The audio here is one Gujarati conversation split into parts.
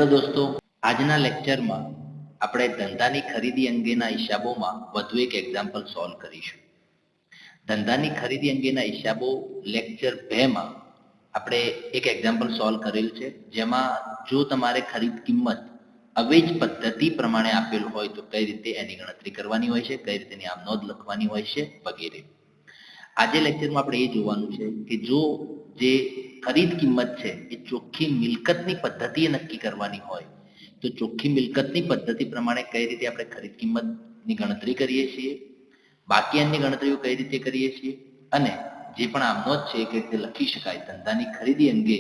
હેલો દોસ્તો, આજના લેક્ચરમાં આપણે ધંધાની ખરીદી અંગેના હિસાબોમાં વધુ એક એક્ઝામ્પલ સોલ્વ કરીશું. ધંધાની ખરીદી અંગેના હિસાબો લેક્ચર 2માં આપણે એક એક્ઝામ્પલ સોલ્વ કરેલ છે, જેમાં જો તમારે ખરીદ કિંમત અવેજ પદ્ધતિ પ્રમાણે આપેલ હોય તો કઈ રીતે એની ગણતરી કરવાની હોય છે, કઈ રીતે એની આમ નોંધ લખવાની હોય છે વગેરે. આજે લેક્ચરમાં આપણે એ જોવાનું છે કે જો જે ખરીદ કિંમત છે એ ચોખ્ખી મિલકતની પદ્ધતિએ નક્કી કરવાની હોય તો ચોખ્ખી મિલકતની પદ્ધતિ પ્રમાણે કઈ રીતે આપણે ખરીદ કિંમતની ગણતરી કરીએ છીએ, બાકી અન્ય ગણતરીઓ કઈ રીતે કરીએ છીએ, અને જે પણ આમ નોંધ છે કે રીતે લખી શકાય ધંધાની ખરીદી અંગે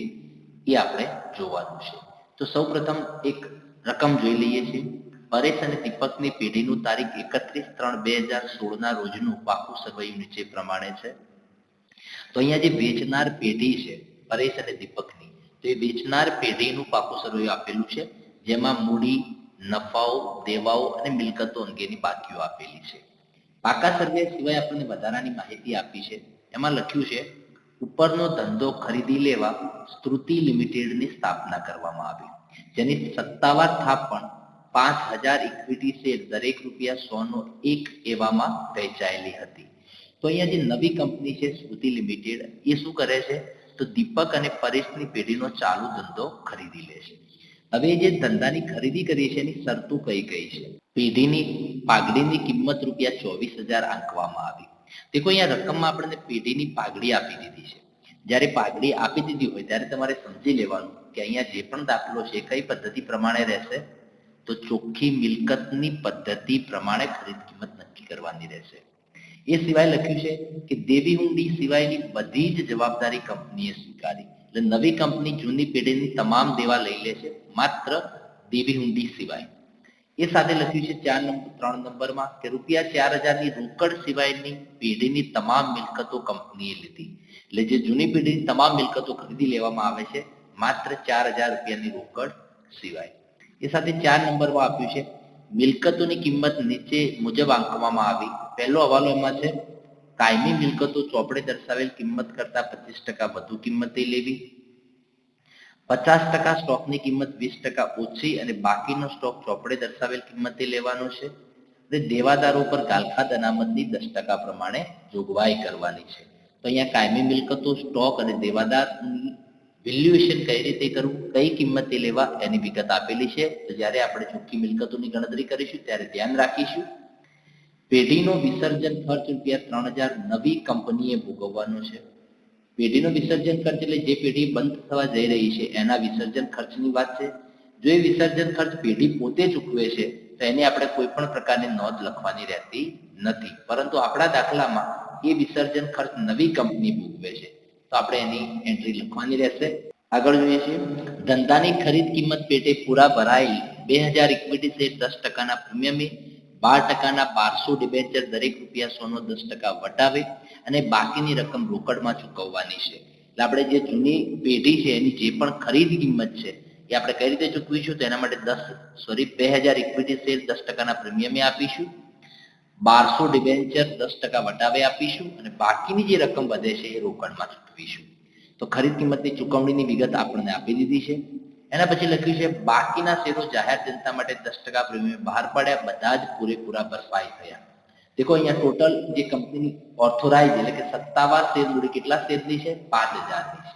એ આપણે જોવાનું છે. તો સૌપ્રથમ એક રકમ જોઈ લઈએ છીએ. પરેશ અને દીપકની પેઢીનું તારીખ 31/3/2016 ના રોજનું પાકું સરવૈયું નીચે પ્રમાણે છે. તો અહીંયા જે વેચનાર પેઢી છે પરેશ અને દીપકની, તો એ વેચનાર પેઢીનું પાકું સરવૈયું આપેલું છે, જેમાં મૂડી, નફાઓ, દેવાઓ અને મિલકતો અંગેની બાકીઓ આપેલી છે. પાકા સર્વે સિવાય આપણને વધારાની માહિતી આપી છે. એમાં લખ્યું છે ઉપરનો ધંધો ખરીદી લેવા સ્તુતિ લિમિટેડની સ્થાપના કરવામાં આવી, જેની સત્તાવાર થાપણ 5000 ઇક્વિટી શેર દરેક ₹100 એવામાં વહેંચાયેલી હતી. તો અહીંયા જે નવી કંપની છે સ્તુતિ લિમિટેડ, એ શું કરે છે તો દીપક અને પરેશની પેઢીનો ચાલુ ધંધો ખરીદી લે છે. હવે જે ધંધાની ખરીદી કરીએ છીએ એની શરતો કઈ કઈ છે. પેઢીની પાઘડીની કિંમત ₹24,000 આંકવામાં આવી. દેખો અહીંયા રકમમાં આપણને પેઢીની પાઘડી આપી દીધી છે. જ્યારે પાઘડી આપી દીધી હોય ત્યારે તમારે સમજી લેવાનું કે અહીંયા જે પણ દાખલો છે કઈ પદ્ધતિ પ્રમાણે રહેશે, તો ચોખ્ખી મિલકતની પદ્ધતિ પ્રમાણે ખરીદ કિંમત નક્કી કરવાની રહેશે. એ સિવાય લખ્યું છે કે દેવી હુંડી સિવાયની બધી જ જવાબદારી કંપનીએ સ્વીકારી. એટલે નવી કંપની જૂની પેઢીની તમામ દેવા લઈ લે છે, માત્ર દેવી હુંડી સિવાય. એ સાથે લખ્યું છે 3 નંબરમાં કે ₹4000ની રોકડ સિવાયની પેઢીની તમામ મિલકતો કંપનીએ લીધી. એટલે જે જૂની પેઢીની તમામ મિલકતો ખરીદી લેવામાં આવે છે, માત્ર ₹4000ની રોકડ સિવાય. એ સાથે 4 નંબરમાં આપ્યું છે મિલકતોની કિંમત નીચે મુજબ આંકવામાં આવી. પહેલો હવાલો એમાં છે કાયમી મિલકતો ચોપડે દર્શાવેલ કિંમત કરતા 25% વધુ કિંમતે લેવી, 50% સ્ટોકની કિંમત 20% ઓછી અને બાકીનો સ્ટોક ચોપડે દર્શાવેલ કિંમતે લેવાનો છે. અને દેવાદારો પર ગાલખાત અનામતની 10% પ્રમાણે જોગવાઈ કરવાની છે. તો અહીંયા કાયમી મિલકતો, સ્ટોક અને દેવાદારની વેલ્યુએશન કઈ રીતે કરવું, કઈ કિંમતે લેવા એની વિગત આપેલી છે. તો જ્યારે આપણે ચોખ્ખી મિલકતોની ગણતરી કરીશું ત્યારે ધ્યાન રાખીશું. પેઢીનો વિસર્જન ખર્ચ ₹3000 નવી કંપનીએ ભોગવવાનો છે. પેઢીનો વિસર્જન ખર્ચ એટલે જે પેઢી બંધ થવા જઈ રહી છે એના વિસર્જન ખર્ચની વાત છે. જો એ વિસર્જન ખર્ચ પેઢી પોતે ચૂકવે છે તો એને આપણે કોઈ પણ પ્રકારની નોંધ લખવાની રહેતી નથી, પરંતુ આપણા દાખલામાં એ વિસર્જન ખર્ચ નવી કંપની ભોગવે છે તો આપણે એની એન્ટ્રી લખવાની રહેશે. આગળ જોઈએ છીએ ધંધાની ખરીદ કિંમત પેટે પૂરા ભરાયેલ 2000 ઇક્વિટી શેર 10%ના પ્રીમિયમે, 12%ના 1200 ડિબેન્ચર દરેક ₹100નો 10% વટાવે અને બાકીની રકમ રોકડમાં ચૂકવવાની છે. એટલે આપણે જે જૂની પેઢી છે એની જે પણ ખરીદ કિંમત છે એ આપણે કઈ રીતે ચૂકવીશું, તો એના માટે 2000 ઇક્વિટી શેર 10%ના પ્રીમિયમે આપીશું, 1200 ડિબેન્ચર 10% વટાવે આપીશું અને બાકીની જે રકમ વધે છે એ રોકડમાં ચૂકવીશું. તો ખરીદ કિંમતની ચૂકવણીની વિગત આપણને આપી દીધી છે. એના પછી લખ્યું છે બાકીના શેરો જાહેર જનતા માટે 10% પ્રીમિયમ બહાર પાડ્યા, બધા જ પૂરેપૂરા ભરપાઈ થયા. દેખો અહીંયા ટોટલ જે કંપનીની ઓથોરાઇઝ એટલે કે સત્તાવાર શેર મૂડી કેટલા શેરની છે, 5000ની છે.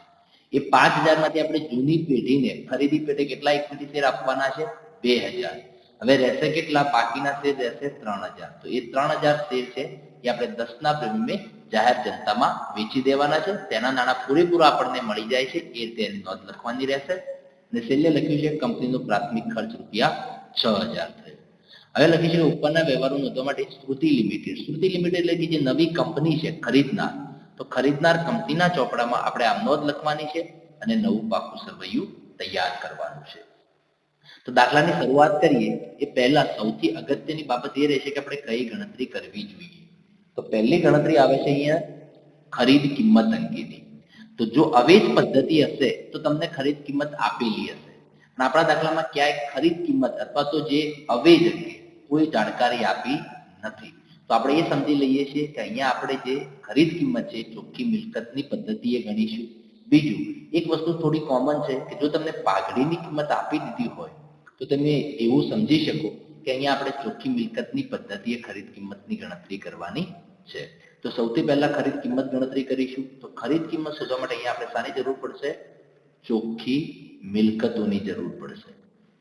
એ 5000 માંથી આપણે જૂની પેઢીને ખરીદી પેટે કેટલા ઇક્વિટી શેર આપવાના છે, 2000. હવે રહેશે કેટલા, બાકીના શેર રહેશે 3000. તો એ 3000 શેર છે એ આપણે 10ના પ્રીમિયમે જાહેર જનતામાં વેચી દેવાના છે. તેના નાણાં પૂરેપૂરા આપણને મળી જાય છે એ રીતે નોંધ લખવાની રહેશે. અને છેલ્લે લખ્યું છે કંપનીનો પ્રાથમિક ખર્ચ ₹6000 થયો. હવે લખ્યું છે ઉપરના વ્યવહારો નોંધવા માટે સ્તુતિ લિમિટેડ. સ્તુતિ લિમિટેડ એટલે કે જે નવી કંપની છે ખરીદનાર, તો ખરીદનાર કંપનીના ચોપડામાં આપણે આમ નોંધ લખવાની છે અને નવું પાકું સરવૈયું તૈયાર કરવાનું છે. તો દાખલાની શરૂઆત કરીએ એ પહેલા સૌથી અગત્યની બાબત એ રહેશે કે આપણે કઈ ગણતરી કરવી જોઈએ. તો પહેલી ગણતરી આવે છે અહીંયા ખરીદ કિંમત અંગેની. તો જો અવેજ પદ્ધતિ હશે તો તમને ખરીદ કિંમત આપેલી હશે, પણ આપણા દાખલામાં ક્યાંય ખરીદ કિંમત અથવા તો જે અવેજ અંગે કોઈ જાણકારી આપી નથી. તો આપણે એ સમજી લઈએ છીએ કે અહીંયા આપણે જે ખરીદ કિંમત છે ચોખ્ખી મિલકતની પદ્ધતિએ ગણીશું. બીજું એક વસ્તુ થોડી કોમન છે કે જો તમને પાઘડીની કિંમત આપી દીધી હોય તો તમે એવું સમજી શકો કે અહીંયા આપણે ચોખ્ખી મિલકતની પદ્ધતિએ ખરીદ કિંમતની ગણતરી કરવાની છે. તો સૌથી પહેલા ખરીદ કિંમત ગણતરી કરીશું. તો ખરીદ કિંમત શોધવા માટે અહીંયા આપણે શાની જરૂર પડશે? ચોખ્ખી મિલકતોની જરૂર પડશે.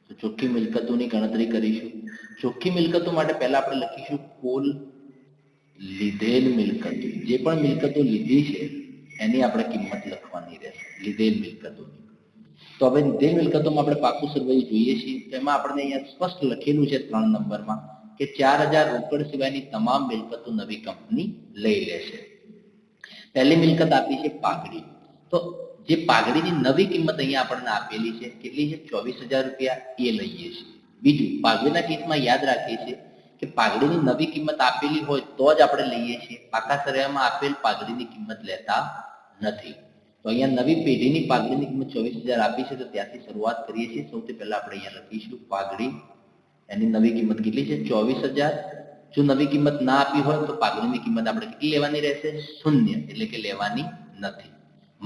તો ચોખ્ખી મિલકતોની ગણતરી કરીશું. ચોખ્ખી મિલકતો માટે પહેલા આપણે લખીશું કુલ લીધેલ મિલકતો. જે પણ મિલકતો લીધી છે એની આપણે કિંમત લખવાની રહેશે, લીધેલ મિલકતોની. તો હવે લીધેલ મિલકતોમાં આપણે પાકું સરવૈયું જોઈએ છીએ. તેમાં આપણને અહીંયા સ્પષ્ટ લખેલું છે 3 નંબરમાં કે 4000 રોકડ સિવાયની તમામ મિલકતો નવી કંપની લઈ લેશે. પહેલી મિલકત આપી છે પાઘડી. તો જે પાઘડીની નવી કિંમત અહીંયા આપણને આપેલી છે કેટલી છે? 24,000 રૂપિયા, એ લઈએ છીએ. બીજું, પાઘડીના કેસમાં યાદ રાખીએ છીએ કે પાઘડીની નવી કિંમત આપેલી હોય તો જ આપણે લઈએ છીએ. પાકા સરવૈયામાં આપેલ પાઘડીની કિંમત લેતા નથી. તો અહીંયા નવી પેઢીની પાઘડીની કિંમત 24,000 આપી છે, તો ત્યાંથી શરૂઆત કરીએ છીએ. સૌથી પહેલા આપણે અહીંયા લખીશું પાઘડી, એની નવી કિંમત કેટલી છે? 24,000. જો નવી કિંમત ના આપી હોય તો પાઘડીની કિંમત આપણે કેટલી લેવાની રહેશે? 0, એટલે કે લેવાની નથી.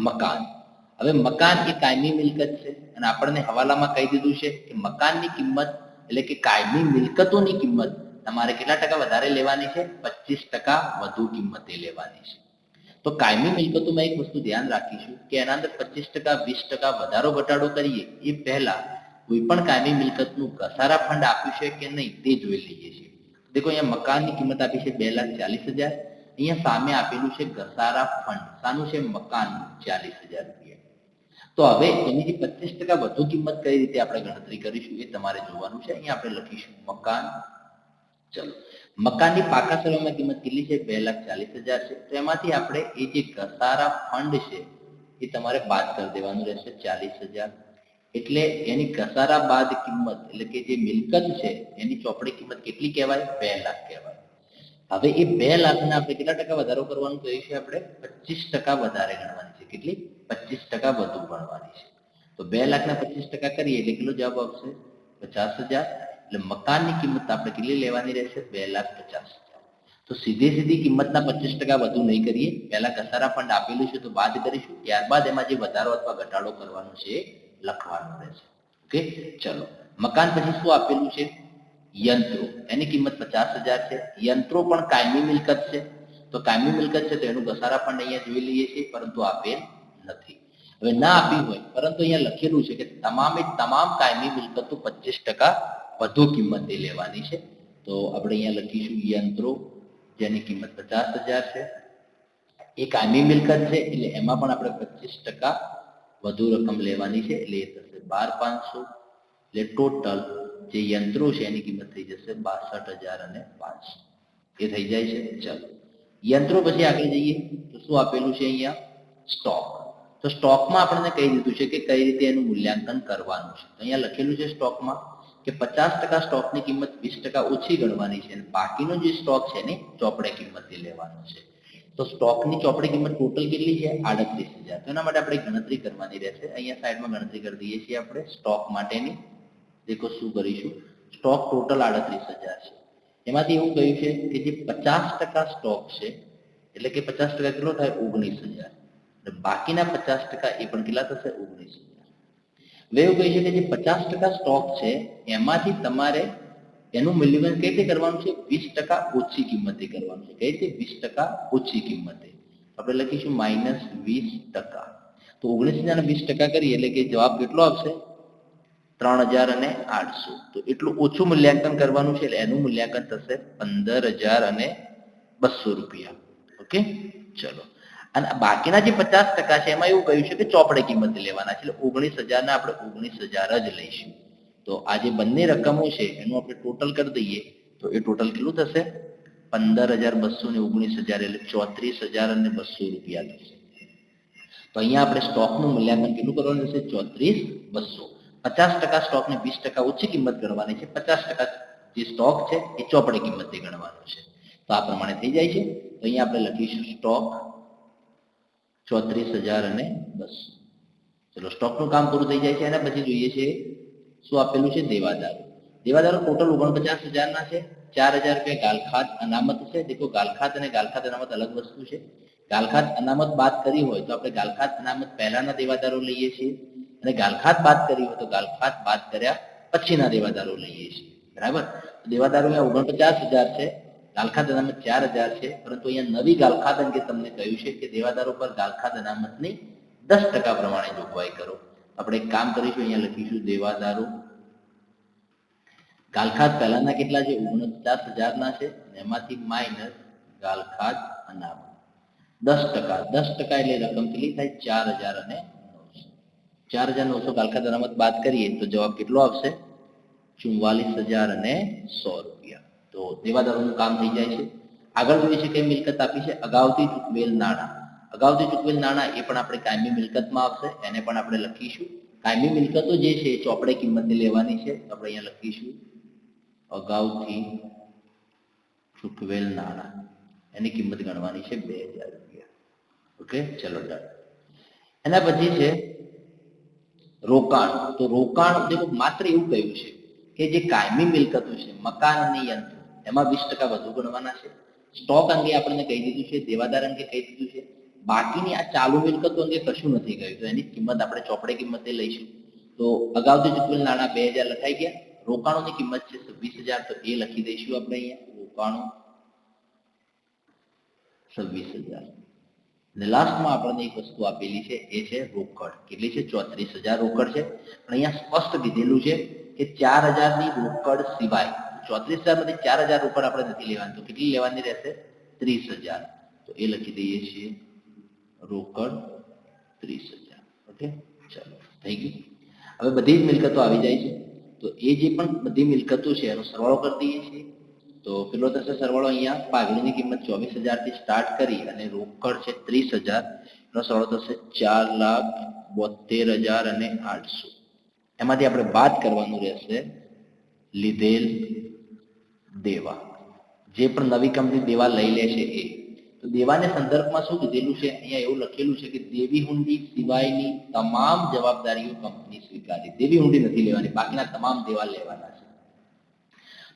મકાન. હવે મકાન એ કાયમી મિલકત છે અને આપણને હવાલામાં કહી દીધું છે કે મકાનની કિંમત એટલે કે કાયમી મિલકતોની કિંમત તમારે કેટલા ટકા વધારે લેવાની છે? 25% વધુ કિંમતે લેવાની છે. તો કાયમી મિલકતોમાં એક વસ્તુ ધ્યાન રાખીશું કે એના અંદર 25%, 20% વધારો ઘટાડો કરીએ એ પહેલા કોઈ પણ કાયમી મિલકતનું ઘસારા ફંડ આપ્યું છે કે નહીં તે જોઈ લઈએ છીએ. દેખો અહીંયા મકાનની કિંમત આપી છે 2,40,000. અહીંયા સામે આપેલું છે ઘસારા ફંડ. શાનું છે? મકાનનું, 40,000 રૂપિયા. તો હવે એની જે 25% વધુ કિંમત કઈ રીતે આપણે ગણતરી કરીશું એ તમારે જોવાનું છે. અહીંયા આપણે લખીશું મકાન. ચલો, મકાનની પાકા સરવૈયામાં કિંમત કેટલી છે? 2,40,000 છે. તો એમાંથી આપણે એ જે ઘસારા ફંડ છે એ તમારે બાદ કરી દેવાનું રહેશે, 40,000. એટલે એની ઘસારા બાદ કિંમત એટલે કે જે મિલકત છે એની ચોપડી કિંમત કેટલી કહેવાય? 2 લાખ કહેવાય. હવે એ 2 લાખને આપણે કેટલા ટકા વધારો કરવાનું કહ્યું છે? આપણે 25% વધારે ગણવાની છે. કેટલી? 25% વધુ ગણવાની છે. તો 2 લાખના 25% કરીએ એટલે કેટલો જવાબ આવશે? 50,000. એટલે મકાનની કિંમત આપણે કેટલી લેવાની રહેશે? 2,50,000. તો સીધી કિંમતના 25% વધુ નહીં કરીએ. પહેલા ઘસારા ફંડ આપેલું છે તો બાદ કરીશું, ત્યારબાદ એમાં જે વધારો અથવા ઘટાડો કરવાનો છે લખવાનું રહેશે. ઓકે, ચલો. મકાન પછી શું આપેલું છે? યંત્રો. એની કિંમત 50,000 છે. યંત્રો પણ કાયમી મિલકત છે. તો કાયમી મિલકત છે તો એનું ઘસારા ફંડ અહીંયા જોઈ લઈએ છીએ, પરંતુ આપેલ નથી. હવે ના આપી હોય પરંતુ અહીંયા લખેલું છે કે તમામે તમામ કાયમી મિલકતો 25% વધુ કિંમતે લેવાની છે. તો આપણે અહીંયા લખીશું યંત્રો, જેની કિંમત 50,000 છે. એ કાયમી મિલકત છે એટલે એમાં પણ આપણે 25% વધુ રકમ લેવાની છે, એટલે એ થશે 12,500. એટલે ટોટલ જે યંત્રો છે એની કિંમત થઈ જશે 62,500. એ થઈ જાય છે. ચાલો, યંત્રો પછી આગળ જઈએ તો શું આપેલું છે અહીંયા? સ્ટોક. તો સ્ટોકમાં આપણને કહી દીધું છે કે કઈ રીતે એનું મૂલ્યાંકન કરવાનું છે. તો અહીંયા લખેલું છે સ્ટોકમાં કે 50% સ્ટોકની કિંમત 20% ઓછી ગણવાની છે અને બાકીનો જે સ્ટોક છે ને ચોપડે કિંમતે લેવાનો છે. તો સ્ટોકની ચોપડી કિંમત ટોટલ કેટલી છે? 38,000. તો એના માટે આપણે ગણતરી કરવાની રહેશે. અહીંયા સાઈડમાં ગણતરી કરી દઈએ છીએ આપણે સ્ટોક માટેની. દેખો શું કરીશું, સ્ટોક ટોટલ 38,000 છે. એમાંથી એવું કહ્યું છે કે જે 50% સ્ટોક છે એટલે કે 50% કેટલો થાય? 19,000. બાકીના 50% એ પણ કેટલા થશે? 19,000. હવે એવું કહ્યું છે કે જે 50% સ્ટોક છે એમાંથી તમારે એનું મૂલ્યાંકન કઈ રીતે કરવાનું છે? 20% ઓછી કિંમતે કરવાનું છે. કઈ રીતે? 20% ઓછી કિંમતે. આપણે લખીશું -20%. તો 19,000 ને 20% કરીએ એટલે કે જવાબ કેટલો આવશે? 3,800. તો એટલું ઓછું મૂલ્યાંકન કરવાનું છે એટલે એનું મૂલ્યાંકન થશે 15,200 રૂપિયા. ઓકે, ચલો. અને બાકીના જે 50% છે એમાં એવું કહ્યું છે કે ચોપડે કિંમતે લેવાના છે, એટલે 19,000 ને આપણે 19,000 જ લઈશું. તો આ જે બંને રકમો છે એનું આપણે ટોટલ કરી દઈએ તો એ ટોટલ કેટલું થશે? 15,200 ને 19,000 એટલે 34,200 રૂપિયા થશે. તો અહીંયા આપણે સ્ટોકનું મૂલ્યાંકન કેટલું કરવાનું રહેશે? 34,200. 50% સ્ટોકને 20% ઓછી કિંમત ગણવાની છે. 50% જે સ્ટોક છે એ ચોપડે કિંમતે ગણવાનો છે. તો આ પ્રમાણે થઈ જાય છે. તો અહીંયા આપણે લખીશું સ્ટોક 34,200. ચલો, સ્ટોકનું કામ પૂરું થઈ જાય છે. એના પછી જોઈએ છે શું આપેલું છે? દેવાદારો. દેવાદારો ટોટલ 49,000 ના છે. 4,000 રૂપિયા ગાલખાત અનામત છે. દેખો, ગાલખાત અને ગાલખાત અનામત અલગ વસ્તુ છે. ગાલખાત અનામત બાદ કરી હોય તો આપણે ગાલખાત અનામત પહેલાના દેવાદારો લઈએ છીએ અને ગાલખાત બાદ કરી હોય તો ગાલખાત બાદ કર્યા પછીના દેવાદારો લઈએ છીએ, બરાબર. દેવાદારો અહીંયા 49,000 છે, ગાલખાત અનામત 4,000 છે, પરંતુ અહીંયા નવી ગાલખાત અંગે તમને કહ્યું છે કે દેવાદારો પર ગાલખાત અનામતની 10% પ્રમાણે જોગવાઈ કરો. આપણે એક કામ કરીશું, અહીંયા લખીશું દેવાદારો ગાલખાત પહેલાના કેટલા છે? 49,000 છે, એમાંથી માઇનસ ગાલખાત અનામત 10%. 10% એટલે રકમ કેટલી થાય? 4,900. 4,900 ગાલખાત અનામત બાદ કરીએ તો જવાબ કેટલો આવશે? 44,100 રૂપિયા. તો દેવાદારોનું કામ થઈ જાય છે. આગળ જોઈએ છે કઈ મિલકત આપી છે? અગાઉથી ચૂકવેલ નાણાં. અગાઉથી ચૂકવેલ નાણાં એ પણ આપણે કાયમી મિલકતમાં આવશે, એને પણ આપણે લખીશું. કાયમી મિલકતો જે છે એ ચોપડે કિંમતે લેવાની છે, તો આપણે અહીંયા લખીશું અગાઉથી ચૂકવેલ નાણાં, એની કિંમત ગણવાની છે 2,000 રૂપિયા. ઓકે, ચલો ડન. એના પછી છે રોકાણ. તો રોકાણ દેખો માત્ર એવું કહ્યું છે કે જે કાયમી મિલકતો છે, મકાન અને યંત્રો, એમાં 20% વધુ ગણવાના છે. સ્ટોક અંગે આપણને કહી દીધું છે, દેવાદાર અંગે કહી દીધું છે. બાકીની આ ચાલુ મિલકતો અંગે કશું નથી કહ્યું, તો એની કિંમત આપણે ચોપડે કિંમતે લઈશું. તો અગાઉથી ચૂકવેલ નાણાં 2,000 લખાઈ ગયા. રોકાણોની કિંમત છે 26,000, તો એ લખી દઈશું આપણે અહીંયા રોકાણો 26,000. અને લાસ્ટમાં આપણને એક વસ્તુ આપેલી છે એ છે રોકડ. કેટલી છે? 34,000 રોકડ છે. પણ અહીંયા સ્પષ્ટ કીધેલું છે કે 4,000 ની રોકડ સિવાય 34,000 માંથી 4,000 રોકડ આપણે નથી લેવાની, તો કેટલી લેવાની રહેશે? 30,000. તો એ લખી દઈએ છીએ રોકડ 30,000. ઓકે, ચાલો થઈ ગયું. હવે બધી જ મિલકતો આવી જાય છે, તો એ જે પણ બધી મિલકતો છે એનો સરવાળો કરી દઈએ છીએ. તો પેલો થશે સરવાળો, અહીંયા પાઘડીની કિંમત 24,000 થી સ્ટાર્ટ કરી અને રોકડ છે 30,000, એનો સરવાળો થશે 4,72,800. એમાંથી આપણે બાદ કરવાનું રહેશે લીધેલ દેવા. જે પણ નવી કંપની દેવા લઈ લેશે એ. તો દેવાને સંદર્ભમાં શું કીધેલું છે? અહીંયા એવું લખેલું છે કે દેવી હુંડી સિવાયની તમામ જવાબદારીઓ કંપની સ્વીકારી. દેવી હુંડી નથી લેવાની, બાકીના તમામ દેવા લેવાના છે.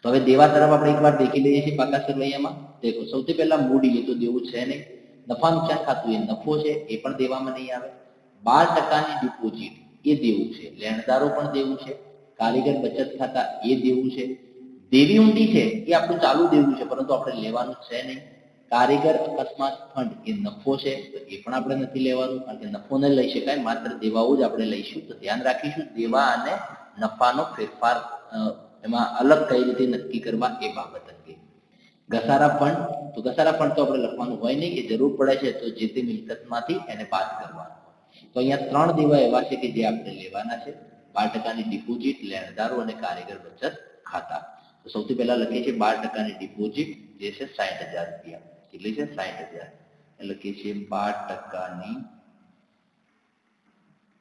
તો હવે દેવા તરફ આપણે એકવાર દેખી લઈએ છીએ પાકા સરવૈયામાં. દેખો, સૌથી પહેલા મૂડી એ તો દેવું છે નહીં. નફા નુકસાન ખાતું એ નફો છે, એ પણ દેવામાં નહીં આવે. 12%ની ડિપોઝિટ એ દેવું છે. લેણદારો પણ દેવું છે. કારીગર બચત ખાતા એ દેવું છે. દેવી ઊંડી છે એ આપણું ચાલુ દેવું છે, પરંતુ આપણે લેવાનું છે નહીં. કારીગર અકસ્માત ફંડ એ નફો છે, તો એ પણ આપણે નથી લેવાનું, કારણ કે નફો ન લઈ શકાય, માત્ર દેવાઓ જ આપણે લઈશું. તો ધ્યાન રાખીશું દેવા અને નફાનો ફેરફાર એમાં અલગ કઈ રીતે નક્કી કરવા એ બાબત અંગે. ઘસારા ફંડ, તો ઘસારા ફંડ તો આપણે લખવાનું હોય નહીં, એ જરૂર પડે છે તો જે તે મિલકતમાંથી એને બાદ કરવાનું. તો અહીંયા 3 દેવા એવા છે કે જે આપણે લેવાના છે. 12%ની ડિપોઝિટ, લેણદારો અને કારીગર બચત ખાતા. તો સૌથી પહેલા લખીએ છીએ 12%ની ડિપોઝિટ, જે છે 60,000 રૂપિયા. કેટલી છે? 60,000. એ લખીએ છીએ 12%ની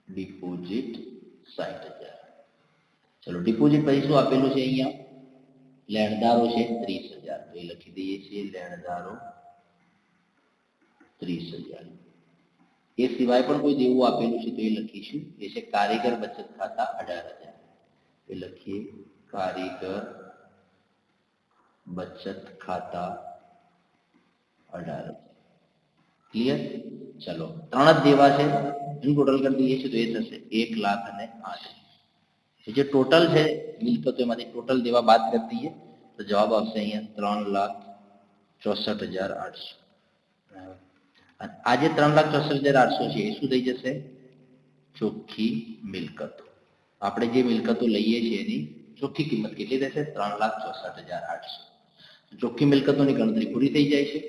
ડિપોઝિટ 60,000. ચલો, ડિપોઝિટ પછી શું આપેલું છે? અહીંયા લેણદારો છે 30,000, તો એ લખી દઈએ છીએ લેણદારો 30,000. એ સિવાય પણ કોઈ દેવું આપેલું છે તો એ લખીશું, એ છે કારીગર બચત ખાતા 18,000. એ લખીએ કારીગર બચત ખાતા 18,000. ક્લિયર? ચલો, 3 જ દેવા છે, એનું ટોટલ કરી દઈએ છીએ તો એ થશે 1,08,000. જે ટોટલ છે મિલકતો એમાંથી ટોટલ દેવા બાદ કરી દઈએ તો જવાબ આવશે અહીંયા 3,64,800. આ જે 3,64,800 છે એ શું થઈ જશે? ચોખ્ખી મિલકતો. આપણે જે મિલકતો લઈએ છીએ એની ચોખ્ખી કિંમત કેટલી રહેશે? 3,64,800. ચોખ્ખી મિલકતોની ગણતરી પૂરી થઈ જાય છે.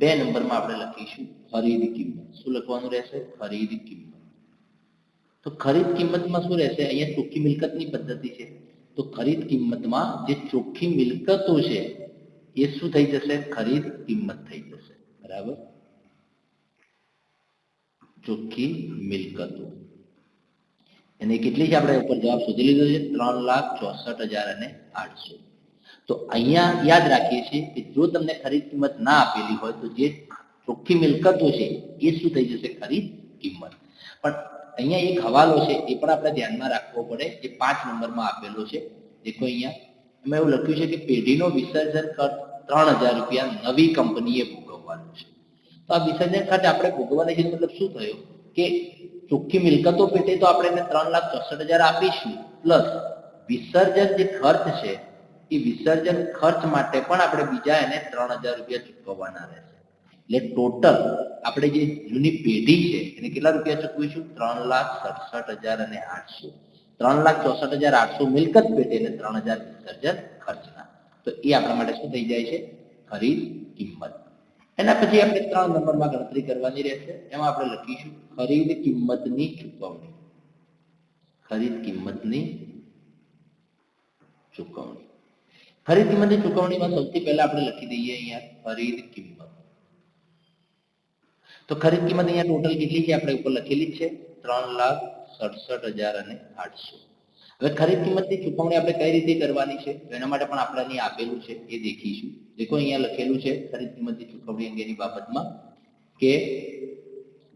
2 નંબરમાં આપણે લખીશું ખરીદ કિંમત. શું લખવાનું રહેશે? ખરીદ કિંમત. તો ખરીદ કિંમતમાં શું રહેશે? અહીંયા ચોખ્ખી મિલકતની પદ્ધતિ છે, તો ખરીદ કિંમતમાં જે ચોખ્ખી મિલકતો છે એ શું થઈ જશે? ખરીદ કિંમત થઈ જશે. બરાબર, ચોખ્ખી મિલકતો એને કેટલી છે? આપણે ઉપર જવાબ શોધી લીધો છે 3,64,800. તો અહીંયા યાદ રાખીએ છીએ કે જો તમને ખરીદ કિંમત ના આપેલી હોય તો જે ચોખ્ખી મિલકતો છે એ શું થઈ જશે? ખરીદ કિંમત. પણ અહીંયા એક હવાલો છે એ પણ આપણે ધ્યાનમાં રાખવો પડે, જે 5 નંબરમાં આપેલો છે. દેખો, અહીંયા એમાં એવું લખ્યું છે કે પેઢીનો વિસર્જન ખર્ચ 3,000 રૂપિયા નવી કંપનીએ ભોગવવાનો છે. તો આ વિસર્જન ખર્ચ આપણે ભોગવવાની છે, મતલબ શું થયું કે ચોખ્ખી મિલકતો પેટે તો આપણે એને 3,64,000 આપીશું, પ્લસ વિસર્જન જે ખર્ચ છે એ વિસર્જન ખર્ચ માટે પણ આપણે બીજા એને 3,000 રૂપિયા ચૂકવવાના રહેશે. એટલે ટોટલ આપણે જે જૂની પેઢી છે એને કેટલા રૂપિયા ચૂકવીશું? 3,67,800. 3,64,800 મિલકત પેટે અને 3,000 વિસર્જન ખર્ચના. તો એ આપણા માટે શું થઈ જાય છે? ખરીદ કિંમત. એના પછી આપણે 3 નંબરમાં ગણતરી કરવાની રહેશે. એમાં આપણે લખીશું ખરીદ કિંમતની ચૂકવણી. ખરીદ કિંમતની ચૂકવણી. ખરીદ કિંમતની ચૂકવણીમાં સૌથી પહેલા આપણે લખી દઈએ અહીંયા ખરીદ કિંમત. તો ખરીદ કિંમત અહીંયા ટોટલ કેટલી છે આપણે ઉપર લખેલી છે 3,67,800. હવે ખરીદ કિંમતની ચૂકવણી આપણે કઈ રીતે કરવાની છે તો એના માટે પણ આપણે અહીં આપેલું છે એ દેખીશું. દેખો અહીંયા લખેલું છે ખરીદ કિંમતની ચૂકવણી અંગેની બાબતમાં કે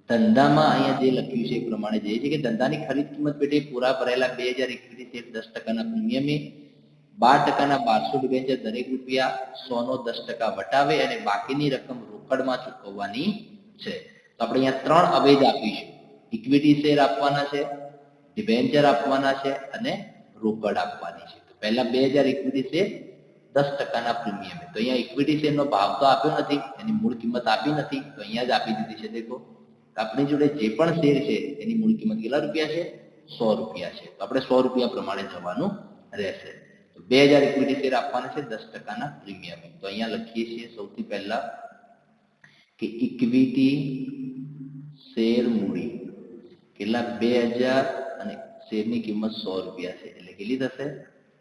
ધંધામાં અહીંયા જે લખ્યું છે એ પ્રમાણે જે છે કે ધંધાની ખરીદ કિંમત પેટે પૂરા ભરેલા 2000 ઇક્વિટી શેર 10% પ્રીમિયમે 12% 1200 ડિબેન્ચર દરેક રૂપિયા 100 નો 10% વટાવે અને બાકીની રકમ રોકડમાં ચૂકવવાની છે. તો આપણે અહીંયા 3 અવેજ આપીશું. ઇક્વિટી શેર આપવાના છે, ડિબેન્ચર આપવાના છે અને રોકડ આપવાની છે. તો પહેલા 2000 ઇક્વિટી શેર 10% પ્રીમિયમે. તો અહીંયા ઇક્વિટી શેરનો ભાવ તો આપ્યો નથી, એની મૂળ કિંમત આપી નથી, તો અહીંયા જ આપી દીધી છે. દેખો આપણી જોડે જે પણ શેર છે એની મૂળ કિંમત કેટલા રૂપિયા છે? 100 રૂપિયા છે. તો આપણે 100 રૂપિયા પ્રમાણે જવાનું રહેશે. તો 2000 ઇક્વિટી શેર આપવાના છે 10% પ્રીમિયમે. તો અહીંયા લખીએ છીએ સૌથી પહેલા કે ઇક્વિટી શેર મૂડી કેટલા? 2000 અને શેરની કિંમત 100 રૂપિયા છે એટલે કેટલી થશે?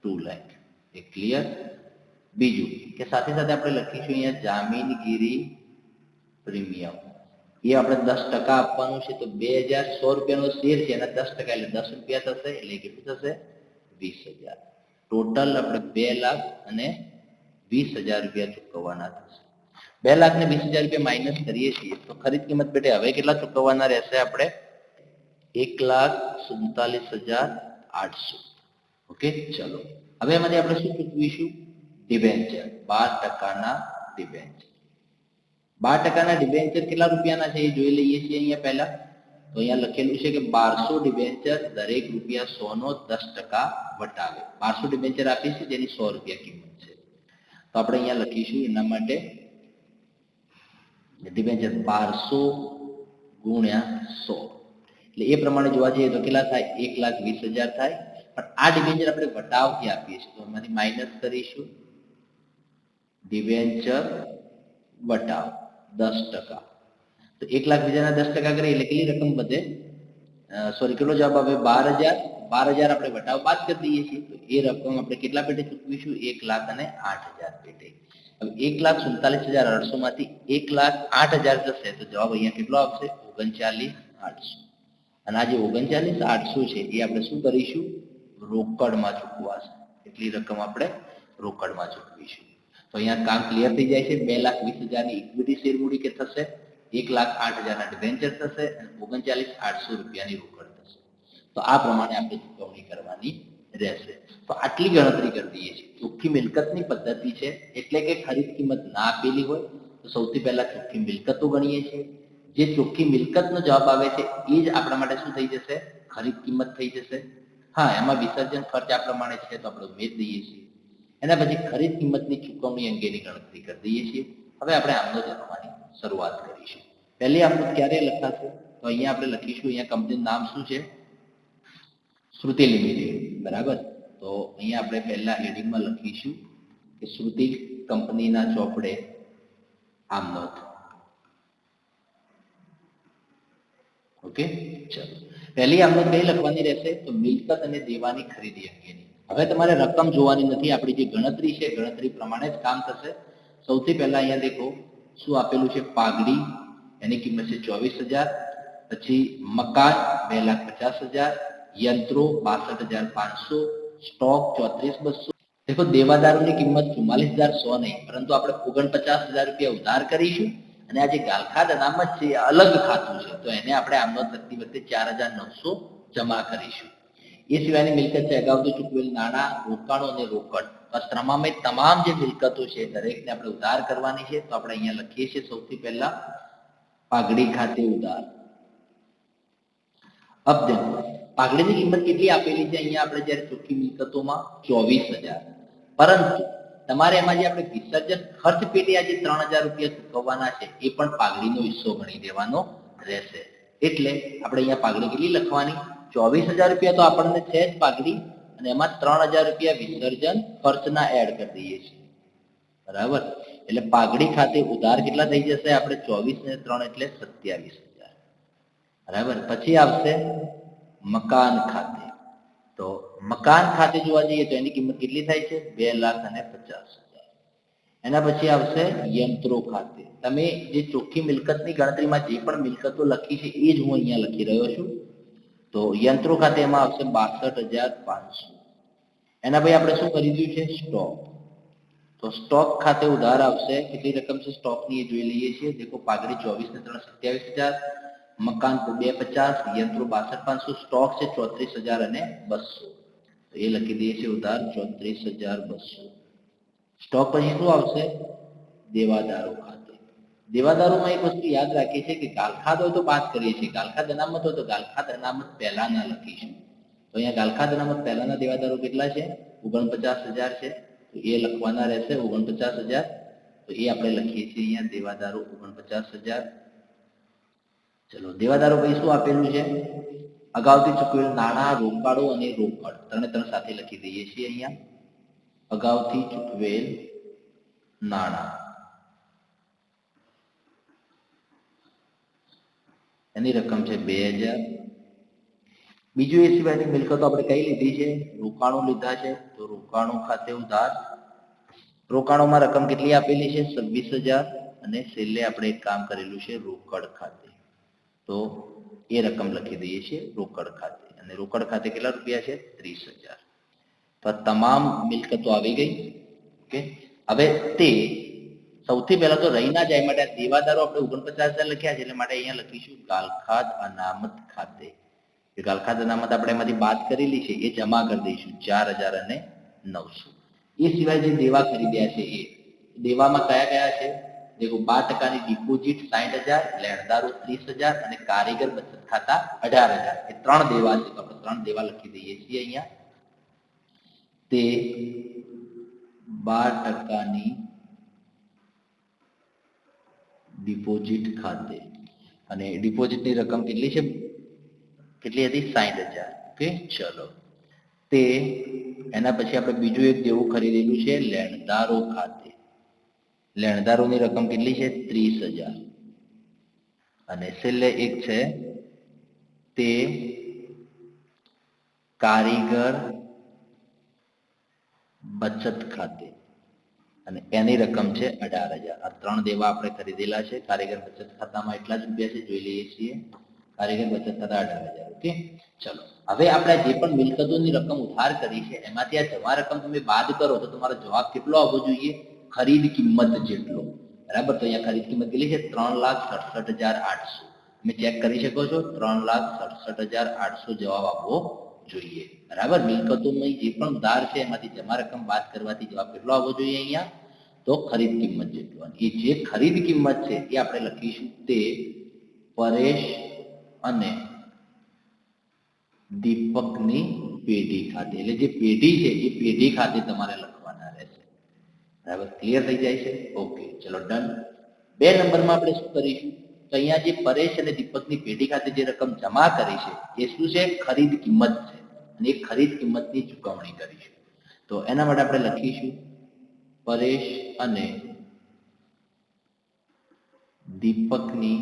2 લાખ. એ ક્લિયર? બીજું કે સાથે સાથે આપણે લખીશું અહીંયા જામીનગીરી પ્રીમિયમ. એ આપણે 10% આપવાનું છે. તો 2100 રૂપિયાનો શેર છે એના 10% એટલે 10 રૂપિયા થશે એટલે કેટલું થશે? 20,000. ટોટલ આપણે 2 લાખ અને 20,000 રૂપિયા ચૂકવવાના થશે. 2 લાખ ને 20,000 રૂપિયા માઇનસ કરીએ છીએ તો ખરીદ કિંમત પેટે હવે કેટલા ચૂકવવાના રહેશે? આપણે 1,47,800. ઓકે, ચલો હવે એમાંથી આપણે શું ચૂકવીશું? ડિબેન્ચર 12%ના ડિબેન્ચર. 12%ના ડિબેન્ચર કેટલા રૂપિયાના છે એ જોઈ લઈએ છીએ અહીંયા પહેલા. તો અહીંયા લખેલું છે કે 1200 ડિબેન્ચર દરેક રૂપિયા 100 નો 10% વટાવે. 1200 ડિબેન્ચર આપીશું જેની 100 રૂપિયા કિંમત છે. તો આપણે અહીંયા લખીશું એના માટે ડિબેન્ચર 1200 ગુણ્યા 100 એટલે એ પ્રમાણે જોવા જઈએ તો કેટલા થાય? 1,20,000 થાય. પણ આ ડિબેન્ચર આપણે વટાવથી આપીએ છીએ તો એમાંથી માઇનસ કરીશું ડિબેન્ચર વટાવ 10%. તો 1,20,000 ના 10% કરીએ એટલે કેટલી રકમ વધે? સોરી કેટલો જવાબ આવે? 12,000. 12,000 આપણે વટાવ બાદ કરી દઈએ છીએ તો એ રકમ આપણે કેટલા પેટે ચૂકવીશું? 1,08,000 પેટે. હવે 1,47,800 માંથી 1,08,000 જશે તો જવાબ અહીંયા કેટલો આવશે? 39,800. અને આ જે 39,800 છે એ આપણે શું કરીશું? રોકડમાં ચૂકવાશે. એટલી રકમ આપણે રોકડમાં ચૂકવીશું. તો અહીંયા કામ ક્લિયર થઈ જાય છે. 2,20,000 ની ઇક્વિટી શેર મૂડી કે થશે, 1,08,000 ના ડિબેન્ચર થશે અને 39,800 રૂપિયાની રોકડ થશે. તો આ પ્રમાણે આપણે ચૂકવણી કરવાની રહેશે. તો આટલી ગણતરી કરી દઈએ છીએ. ચોખ્ખી મિલકતની પદ્ધતિ છે એટલે કે ખરીદ કિંમત ના આપેલી હોય તો સૌથી પહેલા ચોખ્ખી મિલકતો ગણીએ છીએ. જે ચોખ્ખી મિલકતનો જવાબ આવે છે એ જ આપણા માટે શું થઈ જશે? ખરીદ કિંમત થઈ જશે. હા, એમાં વિસર્જન ખર્ચ આ પ્રમાણે છે તો આપણે ઉમેરી દઈએ છીએ. એના પછી ખરીદ કિંમતની ચૂકવણી અંગેની ગણતરી કરી દઈએ છીએ. હવે આપણે આમનોંધ લખવાની શરૂઆત કરીશું. પહેલી આમનોંધ ક્યારે લખાશે? તો અહીંયા આપણે લખીશું. અહીંયા કંપનીનું નામ શું છે? શ્રુતિ લિમિટેડ. બરાબર. તો અહીંયા આપણે પહેલા હેડિંગમાં લખીશું કે શ્રુતિ કંપનીના ચોપડે આમનોંધ. ઓકે, ચલો પહેલી આમનોંધ કઈ લખવાની રહેશે? તો મિલકત અને દેવાની ખરીદી અંગેની. હવે તમારે રકમ જોવાની નથી, આપણી જે ગણતરી છે ગણતરી પ્રમાણે જ કામ થશે. સૌથી પહેલા અહીંયા દેખો શું આપેલું છે? પાઘડી એની કિંમત છે 24,000. પછી મકાન 2,50,000, યંત્રો 62,500, સ્ટોક 34,200. દેખો દેવાદારોની કિંમત 44,100 નહીં પરંતુ આપણે 49,000 રૂપિયા ઉધાર કરીશું અને આ જે ગાલખાદ અનામત છે એ અલગ ખાતું છે તો એને આપણે આમનોંધ લખતી વખતે 4,900 જમા કરીશું. એ સિવાયની મિલકત છે અગાઉથી ચૂકવેલ નાણાં, રોકાણો અને રોકડ. બસ તમામ જે મિલકતો છે દરેકને આપણે ઉધાર કરવાની છે. તો આપણે અહીંયા લખીએ છીએ સૌથી પહેલા પાઘડી ખાતે ઉધાર. અપજન પાઘડીની કિંમત કેટલી આપેલી છે અહીંયા આપણે જ્યારે ચોખ્ખી મિલકતોમાં 24,000, પરંતુ તમારે એમાં જે આપણે વિસર્જન ખર્ચ પેટે આજે 3,000 રૂપિયા ચૂકવવાના છે એ પણ પાઘડીનો હિસ્સો ગણી દેવાનો રહેશે. એટલે આપણે અહીંયા પાઘડી કેટલી લખવાની? 24,000 રૂપિયા તો આપણને છે જ પાઘડી, અને એમાં 3,000 રૂપિયા વિસર્જન ખર્ચના એડ કરી દઈએ છીએ. બરાબર, એટલે પાઘડી ખાતે ઉધાર કેટલા થઈ જશે? આપણે 24 ને 3 એટલે 27,000. બરાબર, પછી આવશે મકાન ખાતે. તો મકાન ખાતે જોવા જઈએ તો એની કિંમત કેટલી થાય છે? 2,50,000. એના પછી આવશે યંત્રો ખાતે. તમે જે ચોખ્ખી મિલકતની ગણતરીમાં જે પણ મિલકતો લખી છે એ જ હું અહીંયા લખી રહ્યો છું. તો યંત્રો ખાતે એમાં આવશે 62,500. એના પછી આપણે શું ખરીદ્યું છે? સ્ટોક. તો સ્ટોક ખાતે ઉધાર આવશે. કેટલી રકમ છે સ્ટોકની એ જોઈ લઈએ છીએ. દેખો, પાઘડી 24 ને 3 27,000, મકાન 250, યંત્રો 62,500, સ્ટોક છે 34,200. તો એ લખી દઈએ છીએ ઉધાર 34,200. સ્ટોક પછી શું આવશે? દેવાદારો ખાતે. દેવાદારોમાં એક વસ્તુ યાદ રાખીએ છીએ કે ગાલખાદ હોય તો બાદ કરીએ છીએ, ગાલખાદ અનામત હોય તો ગાલખાદ અનામત પહેલાના લખીશું. તો અહીંયા ગાલખાદ અનામત પહેલાના દેવાદારો કેટલા છે? 49,000 છે. તો એ લખવાના રહેશે 49,000. તો એ આપણે લખીએ છીએ અહીંયા દેવાદારો 49,000. ચલો, દેવાદારો પછી શું આપેલું છે? અગાઉથી ચૂકવેલ નાણાં, રોકાણો અને રોકડ ત્રણે સાથે લખી દઈએ છીએ અહીંયા. અગાઉથી ચૂકવેલ નાણાં, એની રકમ છે 2,000. બીજું એ સિવાયની મિલકતો આપણે કઈ લીધી છે? રોકાણો લીધા છે. તો રોકાણો ખાતે ઉધાર. રોકાણોમાં રકમ કેટલી આપેલી છે? 26,000. અને છેલ્લે આપણે એક કામ કરેલું છે રોકડ ખાતે. તો એ રકમ લખી દઈએ છીએ રોકડ ખાતે. અને રોકડ ખાતે કેટલા રૂપિયા છે? 30,000. તો તમામ મિલકતો આવી ગઈ. ઓકે, હવે તે સૌથી પહેલા તો રહી ના જાય માટે દેવાદારો આપણે 49,000 લખ્યા છે, એટલે માટે અહીંયા લખીશું ગાલખાદ અનામત ખાતે. ગાલખાદ અનામત આપણે એમાંથી બાદ કરેલી છે એ જમા કરી દઈશું 4,900. એ સિવાય જે દેવા ખરીદ્યા છે એ દેવામાં કયા કયા છે? દેખો, 12% ડિપોઝિટ 60,000, લેણદારો 30,000 અને કારીગર બચત ખાતા 18,000. એ 3 દેવા છે. તો આપણે 3 દેવા લખી દઈએ છીએ અહીંયા. તે 12% ડિપોઝિટ ખાતે. અને ડિપોઝિટની રકમ કેટલી છે? કેટલી હતી? 60,000. ઓકે, ચલો. તે એના પછી આપણે બીજું એક દેવું ખરીદેલું છે લેણદારો ખાતે. લેણદારોની રકમ કેટલી છે? 30,000. અને છેલ્લે એક છે તે કારીગર બચત ખાતે, અને એની રકમ છે 18,000. આ 3 દેવા આપણે ખરીદેલા છે. કારીગર બચત ખાતામાં એટલા જ રૂપિયા છે, જોઈ લઈએ છીએ. કારીગર બચત ખાતા 18,000. ઓકે, ચલો. હવે આપણે જે પણ મિલકતોની રકમ ઉધાર કરી છે એમાંથી આ જમા રકમ તમે બાદ કરો તો તમારો જવાબ કેટલો આવવો જોઈએ? ખરીદ કિંમત જેટલો. બરાબર, તો અહીંયા ખરીદ કિંમત કેટલી છે? 3,67,800. તમે ચેક કરી શકો છો. 3,67,800 જવાબ આવવો જોઈએ. બરાબર, મિલકતોની જે પણ ઉધાર છે એમાંથી જમા રકમ બાદ કરવાથી જવાબ કેટલો આવવો જોઈએ અહીંયા? તો ખરીદ કિંમત જેટલો. એ જે ખરીદ કિંમત છે એ આપણે લખીશું તે પરેશ અને દીપકની પેઢી ખાતે. એટલે જે પેઢી છે એ પેઢી ખાતે તમારે લખવાના રહેશે. બરાબર, ક્લિયર થઈ જાય છે? ઓકે, ચલો, ડન. 2 નંબરમાં આપણે શું કરીશું? તો અહીંયા જે પરેશ અને દીપકની પેઢી ખાતે જે રકમ જમા કરી છે એ શું છે? ખરીદ કિંમત છે. અને એ ખરીદ કિંમતની ચૂકવણી કરીશું. તો એના માટે આપણે લખીશું પરેશ અને દીપકની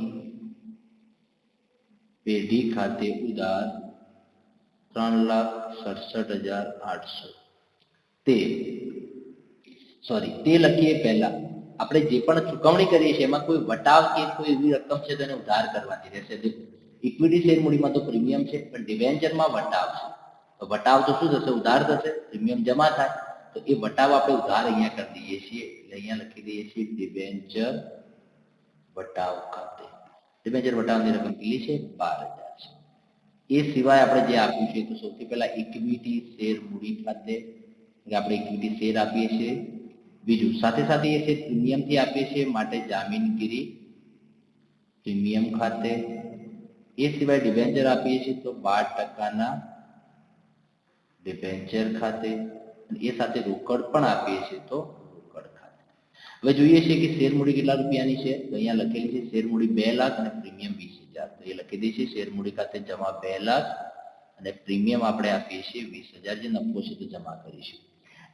પેઢી ખાતે ઉધાર 3,67,800. તે લખીએ પહેલા આપણે જે પણ ચૂકવણી કરીએ છીએ એમાં કોઈ વટાવ કે કોઈ એવી રકમ છે તેને ઉધાર કરવાની રહેશે. ઇક્વિટી શેર મૂડીમાં તો પ્રીમિયમ છે, પણ ડિબેન્ચરમાં વટાવ છે. તો વટાવ તો શું થશે? ઉધાર થશે. પ્રીમિયમ જમા થાય તો એ વટાવ આપણે ઉધાર અહીંયા કરી દઈએ છીએ. એટલે અહીંયા લખી દઈએ છીએ ડિબેન્ચર વટાવ ખાતે. ડિબેન્ચર વટાવની રકમ કેટલી છે? 12,000 છે. એ સિવાય આપણે જે આપ્યું છે તો સૌથી પહેલા ઇક્વિટી શેર મૂડી ખાતે આપણે ઇક્વિટી શેર આપીએ છીએ. બીજું સાથે સાથે એ શેર પ્રીમિયમથી આપીએ છીએ માટે જામીનગીરી પ્રીમિયમ ખાતે, એ સિવાય ડિબેન્ચર આપીએ છીએ તો 12% ડિબેન્ચર ખાતે, એ સાથે રોકડ પણ આપીએ છીએ તો રોકડ ખાતે. હવે જોઈએ છીએ કે શેર મૂડી કેટલા રૂપિયાની છે, તો અહીંયા લખેલી છે શેર મૂડી 2 લાખ અને પ્રીમિયમ 20,000. તો એ લખી દઈએ છીએ શેર મૂડી ખાતે જમા 2 લાખ અને પ્રીમિયમ આપણે આપીએ છીએ 20,000, જે નફો છે તે જમા કરીશું.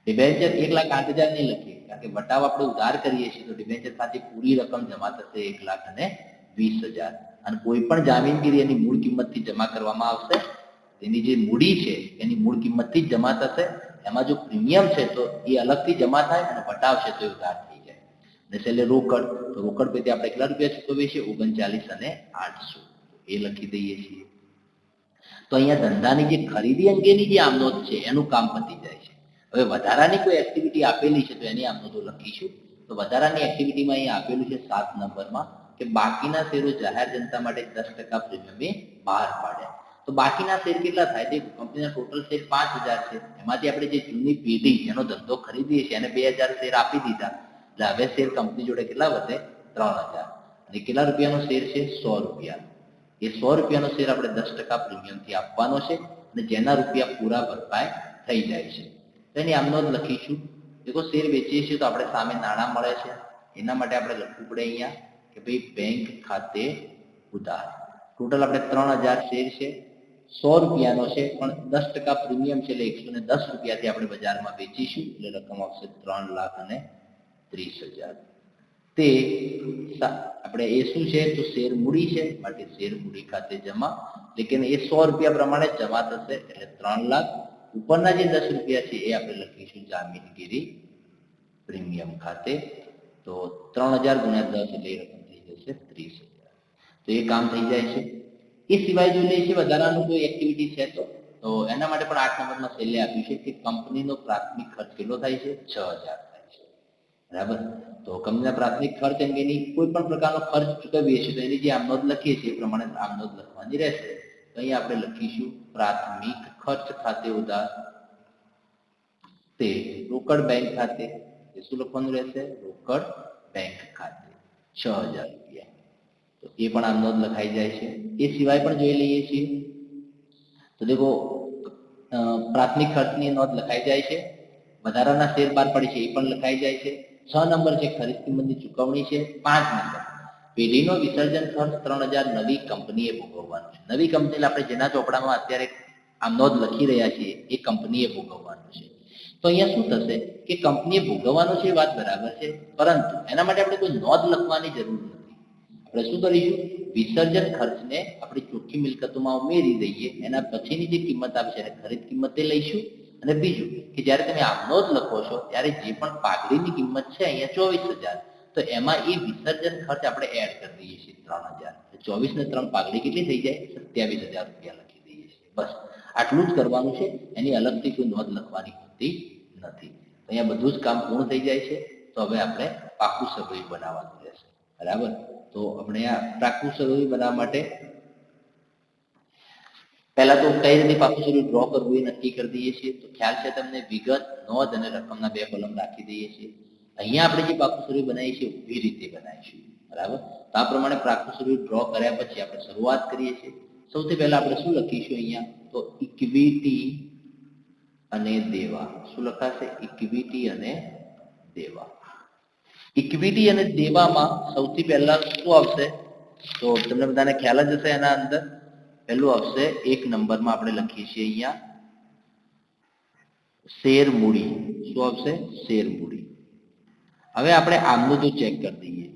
ડિબેન્ચર 1,08,000 નહીં લખીએ, કારણ કે વટાવ આપણે ઉધાર કરીએ છીએ તો ડિબેન્ચર ખાતે પૂરી રકમ જમા થશે 1,20,000, અને કોઈ પણ જામીનગીરી એની મૂળ કિંમતથી જમા કરવામાં આવશે. એની જે મૂડી છે એની મૂળ કિંમતથી જ જમા થશે. એમાં જો પ્રીમિયમ છે તો એ અલગથી જમા થાય અને વટાવ છે તો એ ઉધાર થઈ જાય. અને છેલ્લે રોકડ, તો રોકડ પેટે આપણે કેટલા રૂપિયા ચૂકવીએ છીએ? 39,800. એ લખી દઈએ છીએ. તો અહીંયા ધંધાની જે ખરીદી અંગેની જે આમનોંધ છે એનું કામ પતી જાય છે. હવે વધારાની કોઈ એક્ટિવિટી આપેલી છે તો એની આમનોંધો લખીશું. તો વધારાની એક્ટિવિટીમાં અહીંયા આપેલું છે 7 નંબરમાં કે બાકીના શેરો જાહેર જનતા માટે 10% પ્રીમિયમે બહાર પાડ્યા. તો બાકીના શેર કેટલા થાય? તે કંપનીના ટોટલ શેર 5,000 છે. એમાંથી આપણે જે જૂની પેઢી જેનો ધંધો ખરીદીએ છીએ એને 2,000 શેર આપી દીધા. એટલે હવે શેર કંપની જોડે કેટલા વધે? 3,000. અને કેટલા રૂપિયાનો શેર છે? 100 રૂપિયા. એ 100 રૂપિયાનો શેર આપણે 10% પ્રીમિયમથી આપવાનો છે અને જેના રૂપિયા પૂરા ભરપાઈ થઈ જાય છે. તો એની આમનોંધ લખીશું. દેખો શેર વેચીએ છીએ તો આપણે સામે નાણાં મળે છે. એના માટે આપણે લખવું પડે અહીંયા કે ભાઈ બેંક ખાતે ઉધાર. ટોટલ આપણે 3,000 શેર છે, 100 રૂપિયાનો છે, પણ 10% પ્રીમિયમ છે એટલે 110 રૂપિયાથી આપણે બજારમાં વેચીશું એટલે રકમ આવશે 3,30,000. તે આપણે એ શું છે? તો શેર મૂડી છે, માટે શેર મૂડી ખાતે જમા. લેકિન એ 100 રૂપિયા પ્રમાણે જમા થશે એટલે 3 લાખ. ઉપરના જે 10 રૂપિયા છે એ આપણે લખીશું જામીનગીરી પ્રીમિયમ ખાતે. તો 3,000 ગુણ્યા 10 એટલે એ રકમ થઈ જશે 30,000. તો એ કામ થઈ જાય છે. એ સિવાય જો લે છે વધારાનું કોઈ એક્ટિવિટી છે તો એના માટે પણ 8 નંબરમાં છેલ્લે આપ્યું છે કે કંપનીનો પ્રાથમિક ખર્ચ કેટલો થાય છે? 6,000 થાય છે. બરાબર. તો કંપનીના પ્રાથમિક ખર્ચ અંગેની કોઈ પણ પ્રકારનો ખર્ચ ચૂકવીએ છીએ તો એની જે આમનોંધ લખીએ છીએ એ પ્રમાણે આમનોંધ લખવાની રહેશે. તો અહીંયા આપણે લખીશું પ્રાથમિક ખર્ચ ખાતે ઉધાર તે રોકડ બેંક ખાતે. એ શું લખવાનું રહેશે? રોકડ બેંક ખાતે 6,000 રૂપિયા. તો એ પણ આમનોંધ લખાઈ જાય છે. એ સિવાય પણ જોઈ લઈએ છીએ તો દેખો પ્રાથમિક ખર્ચની નોંધ લખાઈ જાય છે. વધારાના શેર બહાર પડે છે એ પણ લખાઈ જાય છે. 6 નંબર છે ખરીદ કિંમતની ચૂકવણી છે. 5 નંબર પેઢીનો વિસર્જન ખર્ચ 3,000 નવી કંપનીએ ભોગવવાનો છે. નવી કંપની આપણે જેના ચોપડામાં અત્યારે આમનોંધ લખી રહ્યા છીએ એ કંપનીએ ભોગવવાનું છે. તો અહીંયા શું થશે કે કંપનીએ ભોગવવાનું છે, વાત બરાબર છે, પરંતુ એના માટે આપણે કોઈ નોંધ લખવાની જરૂર નથી. આપણે શું કરીશું? વિસર્જન ખર્ચને આપણી ચોખ્ખી મિલકતોમાં ઉમેરી દઈએ. એના પછીની જે કિંમત આવશે એને ખરીદ કિંમતે લઈશું. અને બીજું કે જ્યારે તમે આમનોંધ લખો છો ત્યારે જે પણ પાઘડીની કિંમત છે અહીંયા 24,000, તો એમાં એ વિસર્જન ખર્ચ આપણે એડ કરી દઈએ છીએ 3,000. 24 ને 3 પાઘડી કેટલી થઈ જાય? 27,000 રૂપિયા લખી દઈએ છીએ. બસ આટલું જ કરવાનું છે. એની અલગથી કોઈ નોંધ લખવાની હોતી નથી. અહીંયા બધું જ કામ પૂર્ણ થઈ જાય છે. તો હવે આપણે પાકું સરવૈયું બનાવવાનું રહેશે. બરાબર. તો આપણે આ પાકું સરવૈયું બનાવવા માટે પહેલા તો કઈ રીતે પાકું સરવૈયું ડ્રો કરવું એ નક્કી કરી દઈએ છીએ. તો ખ્યાલ છે તમને? વિગત, નોંધ અને રકમના 2 કોલમ રાખી દઈએ છીએ. અહીંયા આપણે જે પાકું સરવૈયું બનાવીએ છીએ ઊભી રીતે બનાવીશું. બરાબર. તો આ પ્રમાણે પાકું સરવૈયું ડ્રો કર્યા પછી આપણે શરૂઆત કરીએ છીએ. સૌથી પહેલા આપણે શું લખીશું અહીંયા? તો ઇક્વિટી અને દેવા. શું લખાશે? ઇક્વિટી અને દેવા. ઇક્વિટી અને દેવામાં સૌથી પહેલા શું આવશે? તો તમને બધાને ખ્યાલ જ હશે. એના અંદર પહેલું આવશે 1 નંબરમાં આપણે લખીએ છીએ અહીંયા શેર મૂડી. શું આવશે? શેર મૂડી. હવે આપણે આમનોંધો ચેક કરી દઈએ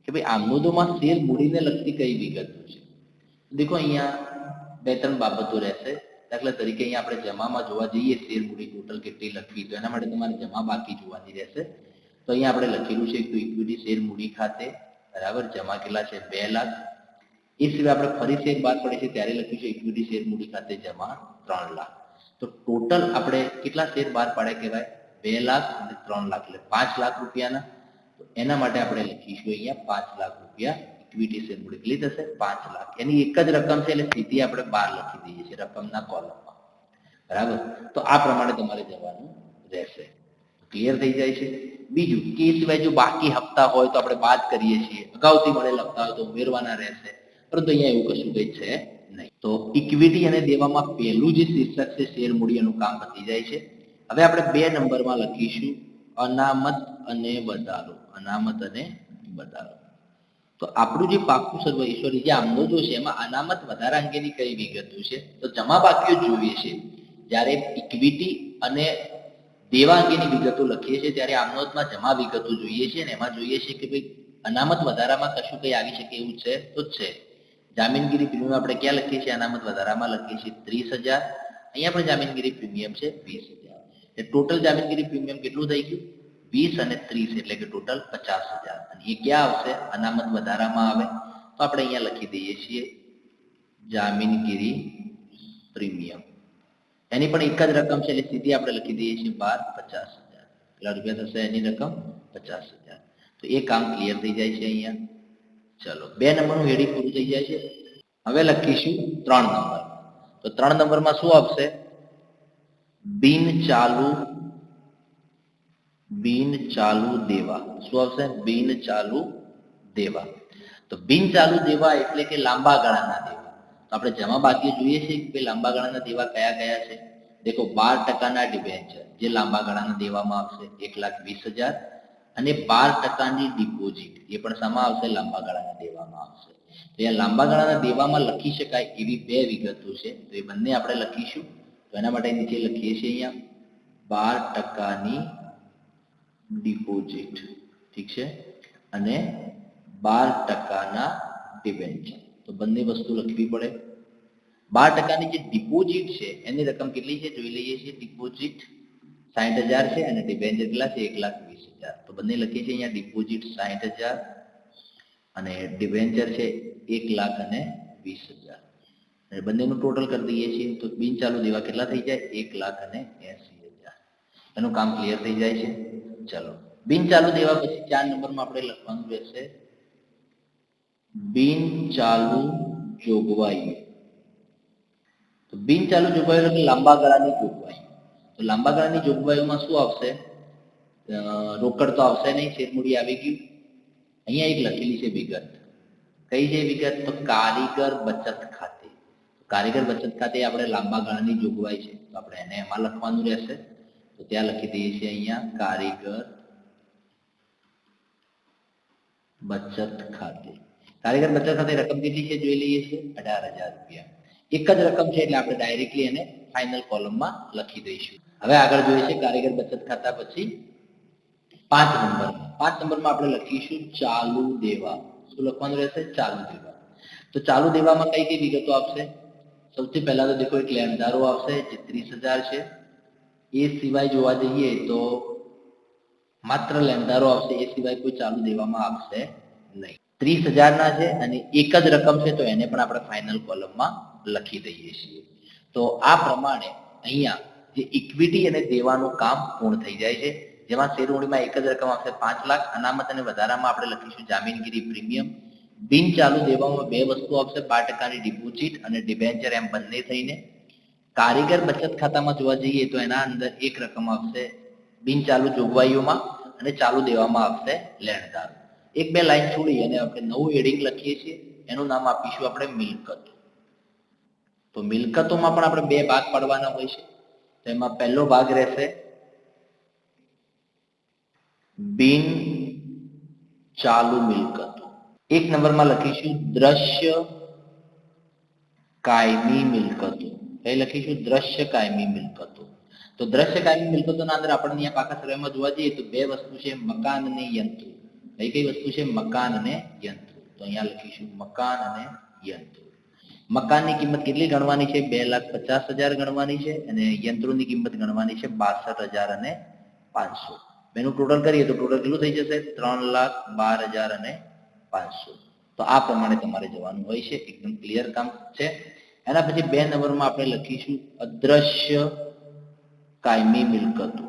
કે ભાઈ આમનોંધોમાં શેર મૂડીને લગતી કઈ વિગતો છે. દેખો અહીંયા 2-3 બાબતો રહેશે. દાખલા તરીકે અહીંયા આપણે જમામાં જોવા જઈએ શેર મૂડી ટોટલ કેટલી લખવી, તો એના માટે તમારે જમા બાકી જોવાની રહેશે. તો અહીંયા આપણે લખેલું છે કે ઇક્વિટી શેર મૂડી ખાતે બરાબર જમા કેટલા છે? 2 લાખ. એ સિવાય આપણે ફરી શેર બાદ પડે છે ત્યારે લખીશું ઇક્વિટી શેર મૂડી ખાતે જમા 3 લાખ. તો ટોટલ આપણે કેટલા શેર બહાર પાડે કહેવાય? 2 લાખ અને 3 લાખ એટલે 5 લાખ રૂપિયાના. તો એના માટે આપણે લખીશું અહીંયા 5 લાખ રૂપિયા ઇક્વિટી શેર મૂડી કેટલી થશે? 5 લાખ. એની એક જ રકમ છે એટલે સીધી આપણે 12 લખી દઈએ છીએ રકમના કોલમમાં. બરાબર. તો આ પ્રમાણે તમારે જવાનું રહેશે. ક્લિયર થઈ જાય છે. બીજું કે એ સિવાય જો બાકી હપ્તા હોય તો આપણે બાદ કરીએ છીએ, અગાઉથી મળેલા હપ્તા હોય તો ઉમેરવાના રહેશે, પરંતુ અહીંયા એવું કશું કંઈ છે નહીં. તો ઇક્વિટી અને દેવામાં પહેલું જે શીર્ષક છે શેર મૂડી એનું કામ પતી જાય છે. હવે આપણે 2 નંબરમાં લખીશું અનામત અને વધારો. અનામત અને વધારો. તો આપણું જે પાકું સોરી જે આમનોંધો છે એમાં અનામત વધારા અંગેની કઈ વિગતો છે, તો જમા બાકીઓ જોઈએ છે. જ્યારે ઇક્વિટી અને દેવા અંગેની વિગતો લખીએ છીએ ત્યારે આમનોંધમાં જમા વિગતો જોઈએ છે, અને એમાં જોઈએ છે કે ભાઈ અનામત વધારામાં કશું કંઈ આવી શકે એવું છે તો છે. જામીનગીરી પ્રીમિયમ આપણે ક્યાં લખીએ છીએ? અનામત વધારામાં લખીએ છીએ 30,000. અહીંયા પણ જામીનગીરી પ્રીમિયમ છે 20,000. ટોટલ જામીનગીરી પ્રીમિયમ કેટલું થઈ ગયું? 20 અને 30 એટલે કે ટોટલ 50,000. અને એ ક્યાં આવશે? અનામત વધારામાં આવે. તો આપણે અહીંયા લખી દઈએ છીએ જામીનગીરી પ્રીમિયમ. એની પણ એક જ રકમ છે એટલે સીધી આપણે લખી દઈએ છીએ 50,000. કેટલા રૂપિયા થશે એની રકમ? 50,000. તો એ કામ ક્લિયર થઈ જાય છે અહીંયા. ચલો 2 નંબરનું હેડિંગ પૂરું થઈ જાય છે. હવે લખીશું 3 નંબર. તો 3 નંબરમાં શું આવશે? બિન ચાલુ દેવા. શું આવશે? બિન ચાલુ દેવા. તો બિન ચાલુ દેવા એટલે કે લાંબા ગાળાના દેવા. તો આપણે જમા બાકી જોઈએ છે કે લાંબા ગાળાના દેવા કયા કયા છે. દેખો 12% ડિબેન્ચર જે લાંબા ગાળાના દેવામાં આવશે 1,20,000, અને 12%ની ડિપોઝિટ એ પણ શામાં આવશે? લાંબા ગાળાના દેવામાં આવશે. તો અહીંયા લાંબા ગાળાના દેવામાં લખી શકાય એવી 2 વિગતો છે, તો એ બંને આપણે લખીશું. તો એના માટે નીચે લખીએ છીએ અહીંયા 12%ની ડિપોઝિટ, ઠીક છે, અને 12%ના ડિબેન્ચર. તો બંને વસ્તુ લખવી પડે. 12%ની જે ડિપોઝિટ છે એની રકમ કેટલી છે જોઈ લઈએ છીએ. ડિપોઝિટ 60,000 છે અને ડિબેન્ચર કેટલા છે? 1,20,000. તો બંને લખીએ છીએ અહીંયા ડિપોઝિટ 60,000 અને ડિબેન્ચર છે 1,20,000. અને બંનેનું ટોટલ કરી દઈએ છીએ તો બિન ચાલુ દેવા કેટલા થઈ જાય? 1,80,000. એનું કામ ક્લિયર થઈ જાય છે. ચલો બિન ચાલુ દેવા પછી 4 નંબરમાં આપણે લખવાનું રહેશે બિન ચાલુ જોગવાઈઓ. તો બિન ચાલુ જોગવાઈઓ એટલે લાંબા ગાળાની જોગવાઈઓ. તો લાંબા ગાળાની જોગવાઈઓમાં શું આવશે? રોકડ તો આવશે નહીં, શેરમૂડી આવી ગયું. અહીંયા એક લખેલી છે વિગત. કઈ છે વિગત? તો કારીગર બચત ખાતે. કારીગર બચત ખાતે આપણે લાંબા ગાળાની જોગવાઈ છે તો આપણે એને એમાં લખવાનું રહેશે. તો ત્યાં લખી દઈએ છીએ અહીંયા કારીગર બચત ખાતે. કારીગર બચત ખાતે રકમ કેટલી છે જોઈ લઈએ છીએ 18,000 રૂપિયા. એક જ રકમ છે એટલે આપણે ડાયરેક્ટલી એને ફાઇનલ કોલમમાં લખી દઈશું. હવે આગળ જોઈએ છે કારીગર બચત ખાતા પછી 5 નંબરમાં. 5 નંબરમાં આપણે લખીશું ચાલુ દેવા. શું લખવાનું રહેશે? ચાલુ દેવા. તો ચાલુ દેવામાં કઈ કઈ વિગતો આપશે? સૌથી પહેલા તો દેખો એક લેણદારો આવશે જે 30,000 છે. એ સિવાય જોવા જઈએ તો માત્ર લેણદારો આવશે, એ સિવાય કોઈ ચાલુ દેવામાં આવશે નહીં. 30,000 ના છે અને એક જ રકમ છે તો એને પણ આપણે ફાઇનલ કોલમમાં લખી દઈએ છીએ. તો આ પ્રમાણે અહીંયા જે ઇક્વિટી અને દેવાનું કામ પૂર્ણ થઈ જાય છે, જેમાં શેરમૂડીમાં એક જ રકમ આવશે 5 લાખ. અનામત અને વધારામાં આપણે લખીશું જામીનગીરી પ્રીમિયમ. બિન ચાલુ દેવામાં 2 વસ્તુ આવશે 12%ની ડિપોઝિટ અને ડિબેન્ચર, એમ બંને થઈને. કારીગર બચત ખાતામાં જોવા જઈએ તો એના અંદર એક રકમ આવશે બિન ચાલુ જોગવાઈઓમાં અને ચાલુ દેવામાં આવશે લેણદારો. 1-2 લાઈન છોડી અને આપણે નવું હેડિંગ લખીએ છીએ, એનું નામ આપીશું આપણે મિલકત. તો મિલકતોમાં પણ આપણે 2 ભાગ પાડવાના હોય છે. તો એમાં પહેલો ભાગ રહેશે બિન ચાલુ મિલકતો. 1 નંબરમાં લખીશું દ્રશ્ય કાયમી મિલકતો. કઈ લખીશું? દ્રશ્ય કાયમી મિલકતો. તો દ્રશ્ય કાયમી મિલકતોના અંદર આપણે અહીંયા પાકા સરવાળામાં જોવા જઈએ તો 2 વસ્તુ છે મકાન અને યંત્રો. કઈ વસ્તુ છે? મકાન અને યંત્રો. તો અહીંયા લખીશું મકાન અને યંત્રો. મકાનની કિંમત કેટલી ગણવાની છે? 2,50,000 ગણવાની છે અને યંત્રોની કિંમત ગણવાની છે 62,500. એનું ટોટલ કરીએ તો ટોટલ કેટલું થઈ જશે? 3,12,500. તો આ પ્રમાણે તમારે જવાનું હોય છે. એકદમ ક્લિયર કામ છે. એના પછી 2 નંબરમાં આપણે લખીશું અદ્રશ્ય કાયમી મિલકતો.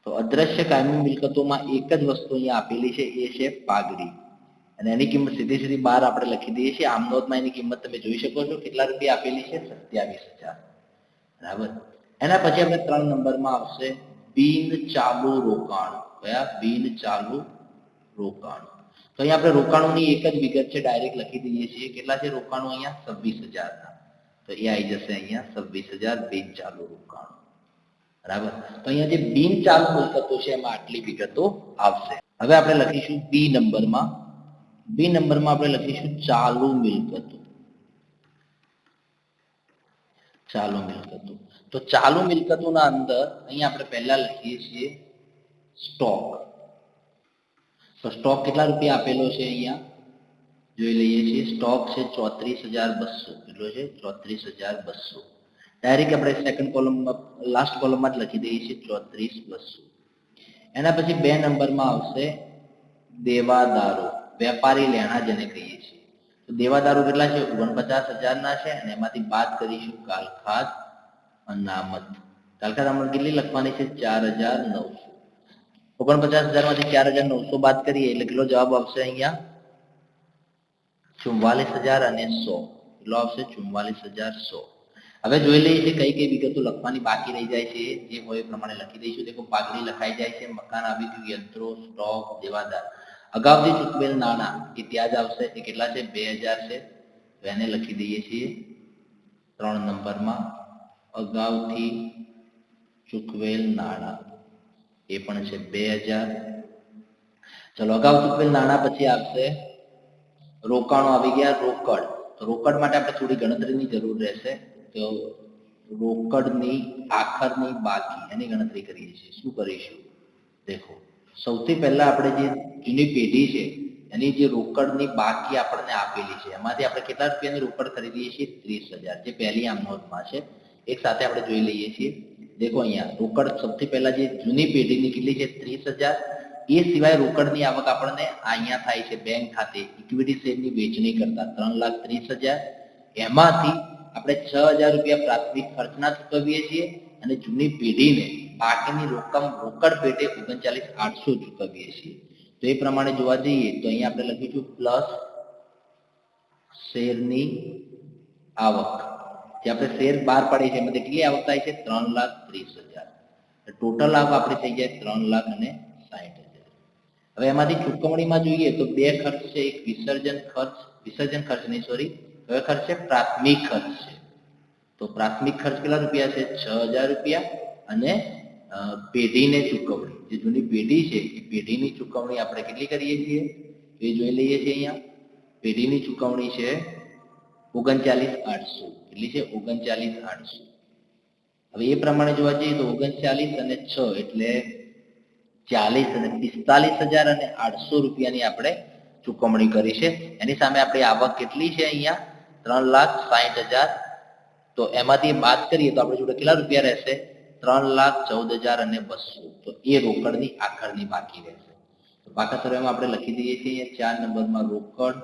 તો અદ્રશ્ય કાયમી મિલકતોમાં એક જ વસ્તુ અહીંયા આપેલી છે, એ છે પાઘડી, અને એની કિંમત સીધી બહાર આપણે લખી દઈએ છીએ. આમ નોંધમાં એની કિંમત તમે જોઈ શકો છો કેટલા રૂપિયા આપેલી છે? 27,000. બરાબર. એના પછી આપણે 3 નંબરમાં આવશે બિન ચાલુ રોકાણ. કયા? બિન ચાલુ રોકાણો. તો અહીંયા આપણે રોકાણોની એક જ વિગત છે, ડાયરેક્ટ લખી દઈએ છીએ. કેટલા છે રોકાણો? અહીંયા 26,000 ના. તો એ આવી જશે અહીંયા 26,000 બિન ચાલુ રોકાણો. બરાબર. તો અહીંયા જે બિન ચાલુ મિલકતો છે એમાં આટલી વિગતો આવશે. હવે આપણે લખીશું બી નંબરમાં. બી નંબરમાં આપણે લખીશું ચાલુ મિલકતો. ચાલુ મિલકતો. તો ચાલુ મિલકતોના અંદર અહીંયા આપણે પહેલા લખીએ છીએ સ્ટોક. તો સ્ટોક કેટલા રૂપિયા આપેલો છે? અહીંયા જોઈ લઈએ છીએ. સ્ટોક છે 34,200. કેટલો છે? 34,200. ડાયરેક્ટ આપણે સેકન્ડ કોલમમાં, લાસ્ટ કોલમમાં જ લખી દઈએ છીએ 34,200. એના પછી બે નંબરમાં આવશે દેવાદારો, વેપારી લેણા જેને કહીએ છીએ. તો દેવાદારો કેટલા છે? 49,000 ના છે અને એમાંથી બાદ કરીશું કાલખાદ અનામત. કાલખાદ અનામત કેટલી લખવાની છે? 4,900. 49,000 માંથી 4,900 બાદ કરીએ એટલે કેટલો જવાબ આવશે? અહીંયા 44,000 અને 100. કેટલો આવશે? 44,100. હવે જોઈ લઈએ છીએ કઈ કઈ વિગતો લખવાની બાકી રહી જાય છે. જે હોય એ પ્રમાણે લખી દઈશું. દેખો પાઘડી લખાઈ જાય છે, મકાન આવી ગયું, યંત્રો, સ્ટોક, દેવાદાર. અગાઉથી ચૂકવેલ નાણાં એ ત્યાં જ આવશે. એ કેટલા છે? 2,000 છે. તો એને લખી દઈએ છીએ 3 નંબરમાં. અગાઉથી ચૂકવેલ નાણાં એ પણ છે 2,000. ચલો, અગાઉ ચૂકવેલ નાણાં પછી આવશે રોકાણો આવી ગયા, રોકડ. તો રોકડ માટે આપણે થોડી ગણતરીની જરૂર રહેશે. તો રોકડની આખરની બાકી એની ગણતરી કરીએ છીએ. શું કરીશું? દેખો, સૌથી પહેલા આપણે જે જૂની પેઢી છે એની જે રોકડની બાકી આપણને આપેલી છે એમાંથી આપણે કેટલા રૂપિયાની રોકડ ખરીદીએ છીએ? 30,000. જે પહેલી આમ નોંધમાં છે એક સાથે આપણે જોઈ લઈએ છીએ. દેખો અહીંયા રોકડ સૌથી પહેલા જે જૂની પેઢીની કેટલી છે? 30,000. એ સિવાય રોકડની આવક આપણને અહીંયા થાય છે બેંક ખાતે ઇક્વિટી શેરની વેચણી કરતા 3,30,000. એમાંથી આપણે 6,000 રૂપિયા પ્રાથમિક ખર્ચના ચૂકવીએ છીએ અને જૂની પેઢીને બાકીની રકમ રોકડ પેટે 39,800 ચૂકવીએ છીએ. તો એ પ્રમાણે જોવા જઈએ તો અહીંયા આપણે લખીશું પ્લસ શેરની આવક. જે આપણે શેર બહાર પાડીએ છીએ એમાં કેટલી આવક થાય છે? 3,30,000. ટોટલ આવક આપણી થઈ જાય 3,60,000. હવે એમાંથી ચૂકવણીમાં જોઈએ તો બે ખર્ચ છે. એક વિસર્જન ખર્ચ નહીં, સોરી, કયો ખર્ચ છે? પ્રાથમિક ખર્ચ છે. તો પ્રાથમિક ખર્ચ કેટલા રૂપિયા છે? 6,000 રૂપિયા. અને પેઢીને ચૂકવણી, જે જૂની પેઢી છે એ પેઢીની ચૂકવણી આપણે કેટલી કરીએ છીએ એ જોઈ લઈએ છીએ. અહીંયા પેઢીની ચૂકવણી છે 39,800. કેટલી છે? 39,800. હવે એ પ્રમાણે જોવા જઈએ તો 39 અને 6 એટલે 40 અને 45,000 અને 800 રૂપિયાની આપણે ચૂકવણી કરી છે. એની સામે આપણી આવક કેટલી છે? અહીંયા 3,60,000. તો એમાંથી બાદ કરીએ તો આપણે જોડે કેટલા રૂપિયા રહેશે? 3,14,200. તો એ રોકડની આખરની બાકી રહેશે. તો બાકી સર્વેમાં આપણે લખી દઈએ છીએ 4 નંબરમાં રોકડ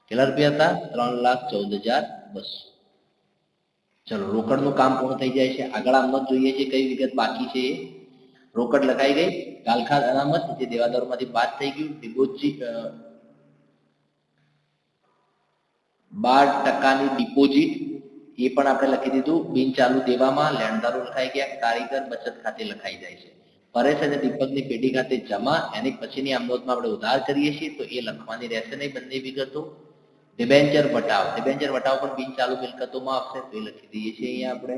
કેટલા રૂપિયા હતા? 3,14,200. ચલો, રોકડનું કામ પૂર્ણ થઈ જાય છે. આગળ આમ જ જોઈએ છે કઈ વિગત બાકી છે. રોકડ લખાઈ ગઈ, કાલખાદ અનામત જે દેવાદારોમાંથી બાદ થઈ ગયું, ડિપોઝિટ 12% ડિપોઝિટ એ પણ આપણે લખી દીધું. બિન ચાલુ દેવામાં લેણદારો લખાઈ ગયા. કારીગર બચત ખાતે લખાઈ જાય છે. પરેશ અને દીપકની પેઢી ખાતે જમા. એની પછીની આમ નોંધમાં આપણે ઉધાર કરીએ છીએ તો એ લખવાની રહેશે નહીં બંને વિગતો. ડિબેન્ચર વટાવ પણ બિન ચાલુ મિલકતોમાં આવશે તો એ લખી દઈએ છીએ અહીંયા આપણે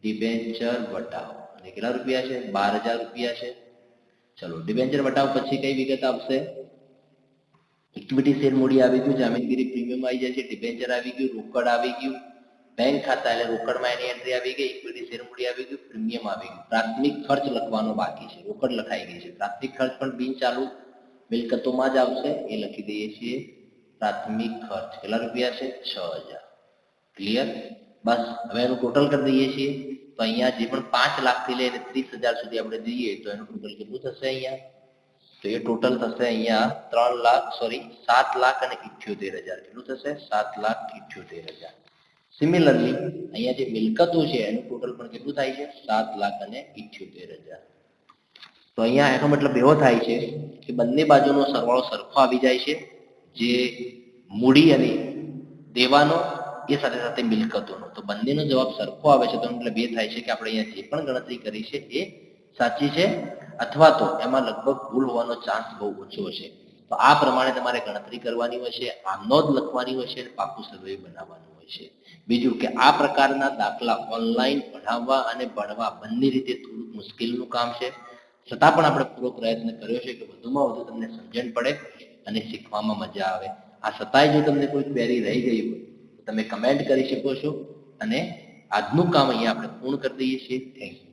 ડિબેન્ચર વટાવ. અને કેટલા રૂપિયા છે? 12,000 રૂપિયા છે. ચલો, ડિબેન્ચર વટાવ પછી કઈ વિગત આવશે? ઇક્વિટી શેર મૂડી આવી ગયું, જામીનગીરી પ્રીમિયમ આવી જાય છે, ડિબેન્ચર આવી ગયું, રોકડ આવી ગયું, બેંક ખાતા એટલે રોકડમાં એની એન્ટ્રી આવી ગઈ, ઇક્વિટી શેર મૂડી આવી ગયું, પ્રીમિયમ આવી ગયું. પ્રાથમિક ખર્ચ લખવાનો બાકી છે. રોકડ લખાઈ ગઈ છે. પ્રાથમિક ખર્ચ પણ બિન ચાલુ મિલકતોમાં જ આવશે. એ લખી દઈએ છીએ પ્રાથમિક ખર્ચ કેટલા રૂપિયા છે? 6,000. ક્લિયર? બસ. હવે એનું ટોટલ કરી દઈએ છીએ. તો અહીંયા જે પણ 5 લાખથી લઈને 30,000 સુધી આપણે જઈએ તો એનું ટોટલ કેટલું થશે? અહીંયા તો એ ટોટલ થશે અહીંયા 7,78,000. કેટલું થશે? 7,78,000. સિમિલરલી અહીંયા જે મિલકતો છે એનું ટોટલ પણ કેટલું થાય છે? 7,78,000. તો અહીંયા એનો મતલબ એવો થાય છે કે બંને બાજુનો સરવાળો સરખો આવી જાય છે. જે મૂડી અને દેવાનો એ સાથે સાથે મિલકતોનો, તો બંનેનો જવાબ સરખો આવે છે. તો મતલબ એ થાય છે કે આપણે અહીંયા જે પણ ગણતરી કરી છે એ સાચી છે અથવા તો એમાં લગભગ ભૂલ હોવાનો ચાન્સ બહુ ઓછો હશે. તો આ પ્રમાણે તમારે ગણતરી કરવાની હોય છે, આ નોંધ લખવાની હોય છે, પાકું સર્વે બનાવવાનું હોય છે. બીજું કે આ પ્રકારના દાખલા ઓનલાઈન ભણાવવા અને ભણવા બંને રીતે થોડુંક મુશ્કેલનું કામ છે, છતાં પણ આપણે પૂરો પ્રયત્ન કર્યો છે કે વધુમાં વધુ તમને સમજણ પડે અને શીખવામાં મજા આવે. આ છતાંય જો તમને કોઈ ક્વેરી રહી ગઈ હોય તો તમે કમેન્ટ કરી શકો છો અને આજનું કામ અહીંયા આપણે પૂર્ણ કરી દઈએ છીએ. Thank you.